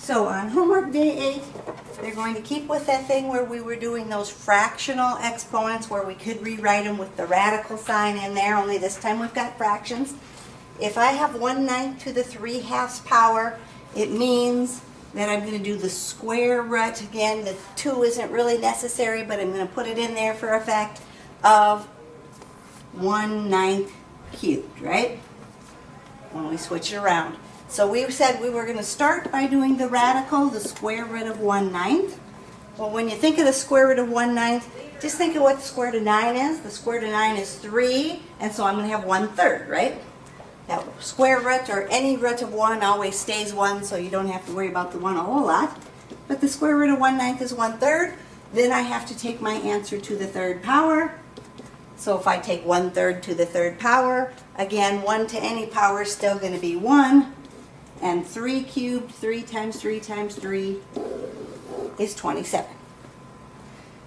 So on homework day 8, they're going to keep with that thing where we were doing those fractional exponents where we could rewrite them with the radical sign in there, only this time we've got fractions. If I have 1/9 to the 3/2 power, it means that I'm going to do the square root. Again, the 2 isn't really necessary, but I'm going to put it in there for effect of 1/9 cubed, right? When we switch it around. So we said we were going to start by doing the radical, the square root of 1/9. Well, when you think of the square root of 1/9, just think of what the square root of 9 is. The square root of 9 is 3, and so I'm going to have 1/3, right? That square root or any root of 1 always stays 1, so you don't have to worry about the 1 a whole lot. But the square root of 1/9 is 1/3. Then I have to take my answer to the 3rd power. So if I take 1/3 to the 3rd power, again, 1 to any power is still going to be 1. And 3 cubed, 3 times 3 times 3 is 27.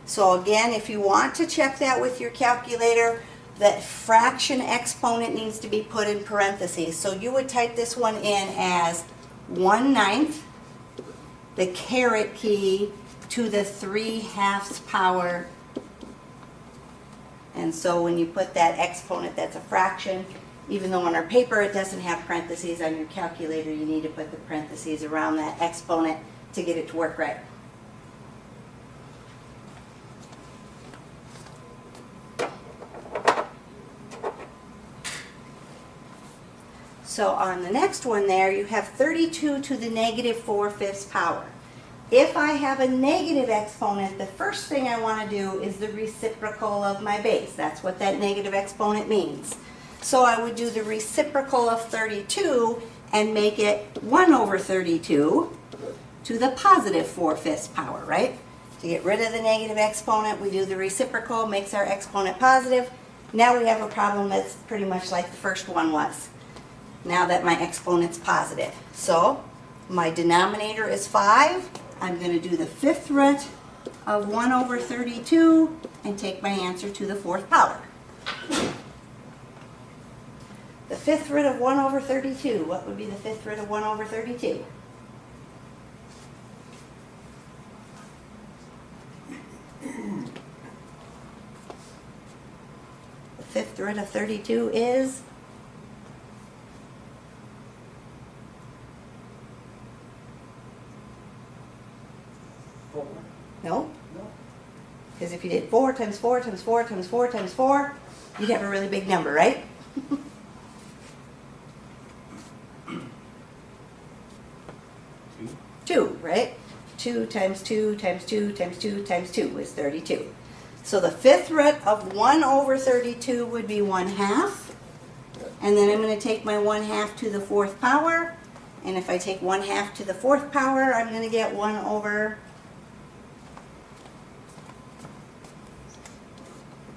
So again, if you want to check that with your calculator, that fraction exponent needs to be put in parentheses. So you would type this one in as 1/9, the caret key, to the 3/2 power. And so when you put that exponent, that's a fraction. Even though on our paper it doesn't have parentheses, on your calculator you need to put the parentheses around that exponent to get it to work right. So on the next one there, you have 32 to the negative 4/5 power. If I have a negative exponent, the first thing I want to do is the reciprocal of my base. That's what that negative exponent means. So I would do the reciprocal of 32 and make it 1/32 to the positive 4/5 power, right? To get rid of the negative exponent, we do the reciprocal, makes our exponent positive. Now we have a problem that's pretty much like the first one was. Now that my exponent's positive. So my denominator is 5. I'm going to do the 5th root of 1/32 and take my answer to the 4th power. The 5th root of 1/32. What would be the 5th root of 1/32? The 5th root of 32 is 4. no. Because if you did 4 times 4 times 4 times 4 times 4, you'd have a really big number, right? 2, right? 2 times 2 times 2 times 2 times 2 is 32. So the 5th root of 1/32 would be 1/2. And then I'm going to take my 1/2 to the 4th power. And if I take 1/2 to the 4th power, I'm going to get 1 over,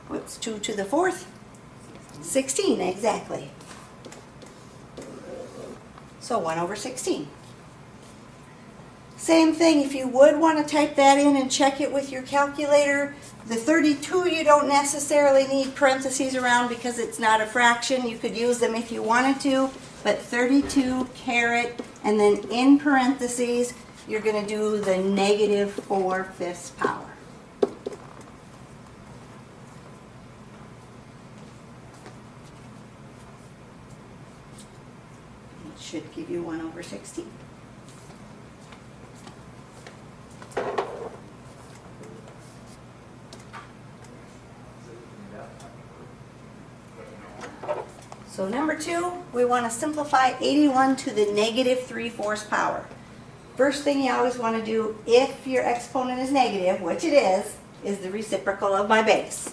what's 2 to the 4th? 16, exactly. So 1/16. Same thing, if you would want to type that in and check it with your calculator, the 32 you don't necessarily need parentheses around because it's not a fraction. You could use them if you wanted to, but 32 caret, and then in parentheses, you're going to do the negative 4/5 power. It should give you 1/16. So number 2, we want to simplify 81 to the negative 3/4 power. First thing you always want to do, if your exponent is negative, which it is the reciprocal of my base.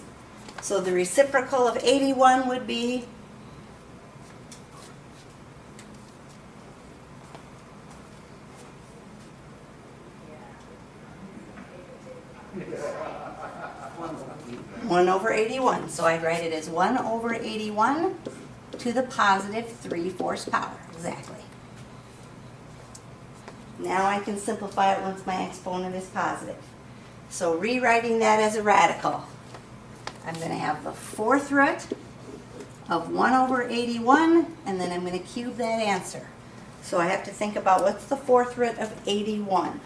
So the reciprocal of 81 would be 1/81. So I'd write it as 1/81 to the positive 3/4 power. Exactly. Now I can simplify it once my exponent is positive. So rewriting that as a radical, I'm going to have the 4th root of 1/81, and then I'm going to cube that answer. So I have to think about what's the fourth root of 81.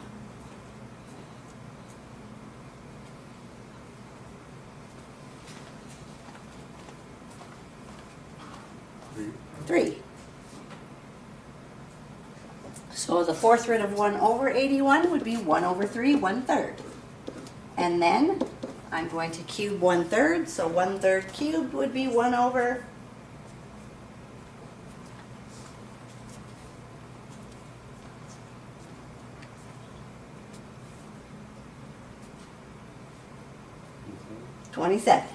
Three. So the fourth root of 1 over 81 would be 1 over 3, 1/3. And then I'm going to cube 1/3, so 1/3 cubed would be 1 over 27.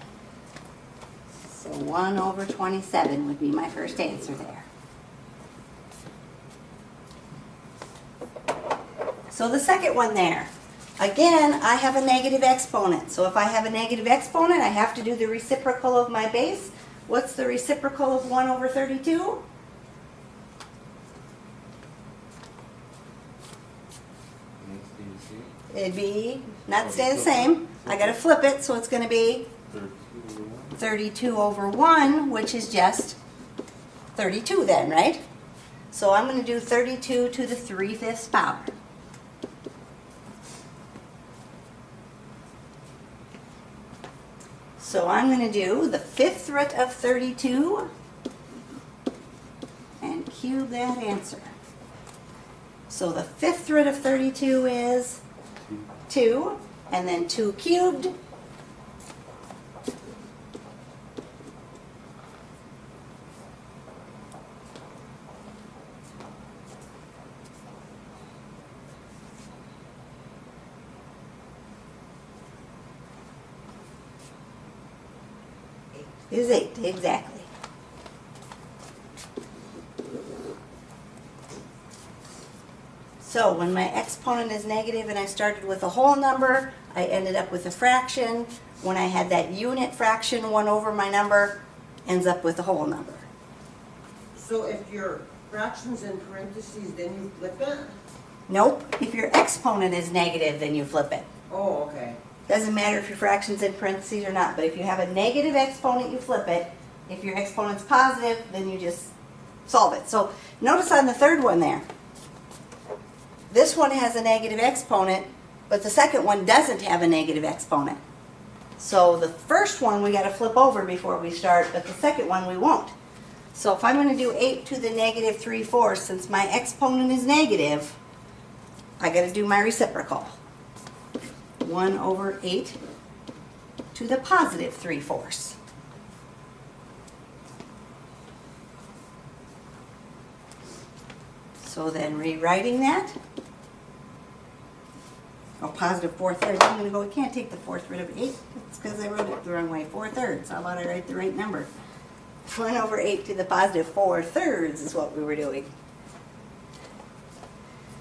So 1 over 27 would be my first answer there. So the second one there, again, I have a negative exponent. So if I have a negative exponent, I have to do the reciprocal of my base. What's the reciprocal of 1 over 32? It'd be, not stay the same. I got to flip it, so it's going to be 32 over 1, which is just 32 then, right? So I'm going to do 32 to the 3/5 power. So I'm going to do the 5th root of 32 and cube that answer. So the 5th root of 32 is 2, and then 2 cubed is 8, exactly. So when my exponent is negative and I started with a whole number, I ended up with a fraction. When I had that unit fraction, 1 over my number ends up with a whole number. So if your fraction's in parentheses, then you flip it? Nope, if your exponent is negative, then you flip it. Oh, okay. Doesn't matter if your fraction's in parentheses or not, but if you have a negative exponent, you flip it. If your exponent's positive, then you just solve it. So notice on the third one there, this one has a negative exponent, but the second one doesn't have a negative exponent. So the first one we got to flip over before we start, but the second one we won't. So if I'm going to do 8 to the negative 3/4, since my exponent is negative, I got to do my reciprocal. 1 over 8 to the positive 3/4. So then rewriting that, positive 4/3. I'm going to go, we can't take the 4th root of 8. It's because I wrote it the wrong way. 4/3. How about I write the right number? 1 over 8 to the positive 4/3 is what we were doing.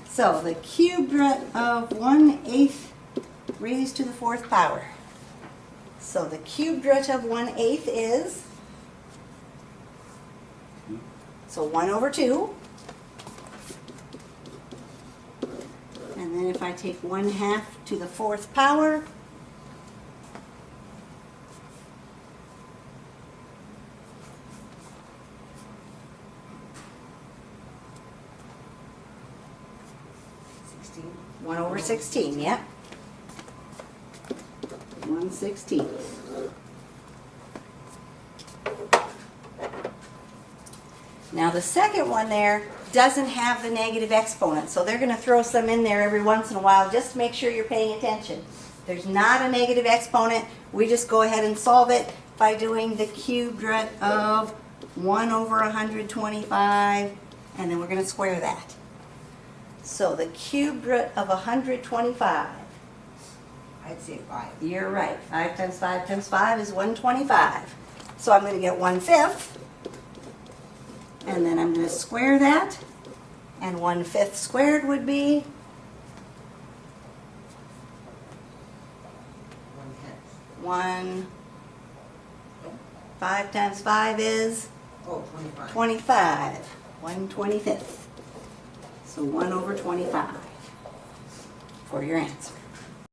So the cubed root of 1/8 raised to the 4th power. So the cubed root of 1/8 is, so 1 over 2. And then if I take 1/2 to the 4th power, $16. 1 over 16, yep. 1/16. Now the second one there doesn't have the negative exponent, so they're going to throw some in there every once in a while just to make sure you're paying attention. There's not a negative exponent. We just go ahead and solve it by doing the cubed root of 1 over 125, and then we're going to square that. So the cubed root of 125. I'd say 5. You're right. 5 times 5 times 5 is 125. So I'm going to get 1/5. And then I'm going to square that. And 1/5 squared would be 1/10. 1. 5 times 5 is Oh, 25. 25. 1/25. So 1 over 25 for your answer.